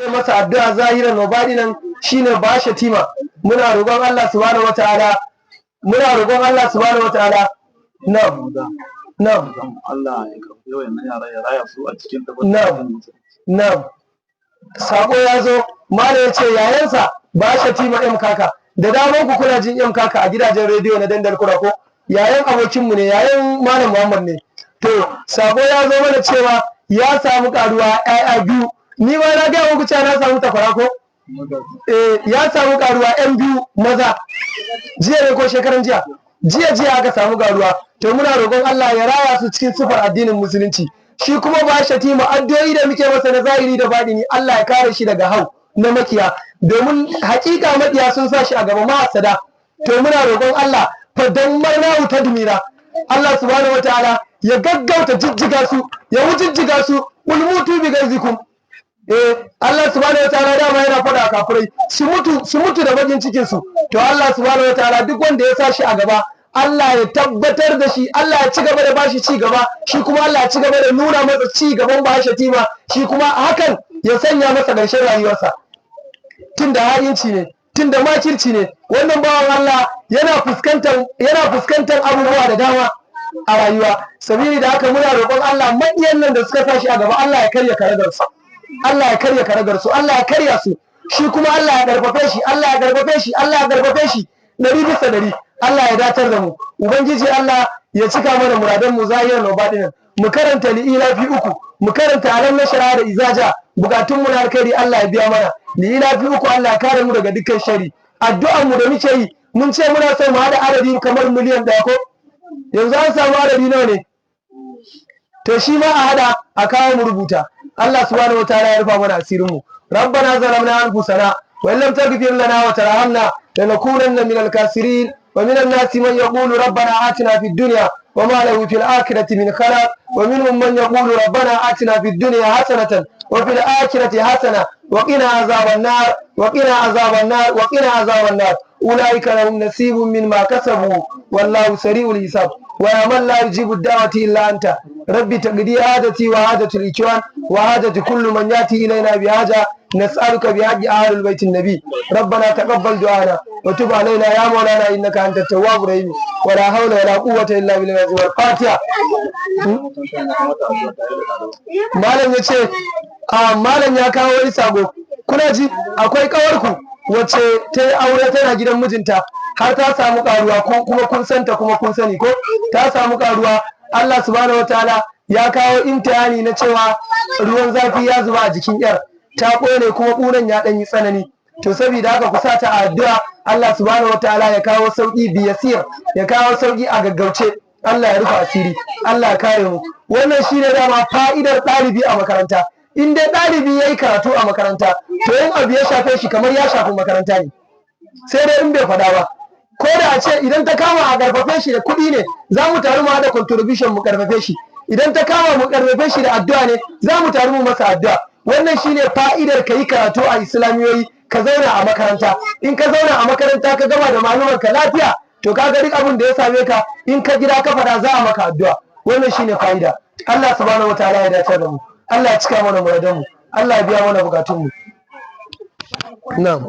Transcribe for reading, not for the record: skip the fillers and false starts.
masa addu'a zahiran wa batinan shine ba shatima. Muna roƙon Allah subhanahu wataala na'am Allah ya karɓi wayannan yara ya raya su a cikin na'am sako ya zo mala ya ce yayansa ba shatima M kaka da daman ku kuna jin M kaka a gidajen rediyo na dandal kura ko yayan abokinmu ne yayan malam Muhammad ne to sako ya zo mana cewa ya samu karuwa ƴaƴa biyu ni ma na ga muku cewa na samu takwara ko ya samu karuwa ƴan biyu maza jiya ne ko shekaran jiya aka samu karuwa to muna roƙon Allah ya raya su cikin sifar addinin musulunci shi kuma ba shatima addu'o'i da muke masa na zahiri da baɗini Allah ya kare shi daga hau na makiya domin hakika makiya sun sa shi a gaba ma'asada to muna roƙon Allah fa dammarnahu tadmira Allah subhanahu wataala ya gaggauta jijjiga su ya wujijjiga su ulmutu bi gaizikum Allah subhanahu wataala dama yana faɗa kafirai su mutu da bakin cikin su to Allah subhanahu wataala duk wanda ya sa shi a gaba Allah ya tabbatar da shi Allah ya ci gaba da bashi ci gaba shi kuma Allah ya ci gaba da nuna masa ci gaban ba shatima shi kuma hakan ya sanya masa ƙarshen rayuwarsa tunda ha'inci ne tunda makirci ne wannan bawan Allah yana fuskantar abubuwa da dama a rayuwa sabili da haka muna roƙon Allah maƙiyan nan da suka sa shi a gaba Allah ya karya karagar su Allah ya karya karagar su Allah ya karya su shi kuma Allah ya karfafe shi Allah ya karfafe shi Allah ya karfafe shi 100% Allah ya datar da mu ubangiji Allah ya cika mana muradan mu zahiran wa batinan mu karanta li'ila fi uku mu karanta alam na shara da izaja bukatun mu na alkhairi Allah ya biya mana li'ila fi uku Allah ya kare mu daga dukkan shari addu'an mu da muke yi mun ce muna son mu hada adadi kamar miliyan 1 ko yanzu an samu adadi nawa ne to shi ma a hada a kawo mu rubuta Allah subhanahu wataala ya rufa mana asirin mu rabbana zalamna anfusana wa illam taghfir lana wa tarhamna lanakunanna minal kasirin ومن الناس من يقول ربنا آتنا في الدنيا وما له في الآخرة من خلاق ومنهم من يقول ربنا آتنا في الدنيا حسنة وفي الآخرة حسنة وقنا عذاب النار وقنا عذاب النار وقنا عذاب النار أولئك لهم نصيب مما كسبوا والله سريع الحساب ويا من لا يجيب الدعوة إلا أنت ربي تقضي عادتي وعادة الإخوان وعادة كل من يأتي إلينا بحاجة نسألك بحق أهل البيت النبي ربنا تقبل دعانا وتب علينا يا مولانا إنك أنت التواب الرحيم ولا حول ولا قوة إلا بالله والفاتحة malam ya ce malam ya kawo wani sabo kuna ji akwai kawarku wacce ta yi aure tana gidan mijinta har ta samu karuwa kuma kun santa kuma kun sani ko ta samu karuwa Allah subhanahu wataala ya kawo imtihani na cewa ruwan zafi ya zuba a jikin yar ta kone kuma kunan ya dan yi tsanani to saboda haka ku sa ta addu'a Allah subhanahu wataala ya kawo sauki biyasir ya kawo sauki a gaggauce Allah ya rufa asiri Allah ya kare mu wannan shine dama fa'idar ɗalibi a makaranta in dai ɗalibi yayi karatu a makaranta to in abu ya shafe shi kamar ya shafi makaranta ne sai dai in bai faɗa ba ko da a ce idan ta kama a karfafe shi da kuɗi ne za mu taru mu haɗa contribution mu karfafe shi idan ta kama mu karfafe shi da addu'a ne za mu taru mu masa addu'a wannan shine fa'idar ka yi karatu a islamiyoyi ka zauna a makaranta in ka zauna a makaranta ka gama da malaman ka lafiya to kaga duk abin da ya same ka in ka gida ka faɗa za a maka addu'a wannan shine fa'ida Allah subhanahu wataala ya dace da mu Allah ya cika mana muradan mu Allah ya biya mana bukatun mu na'am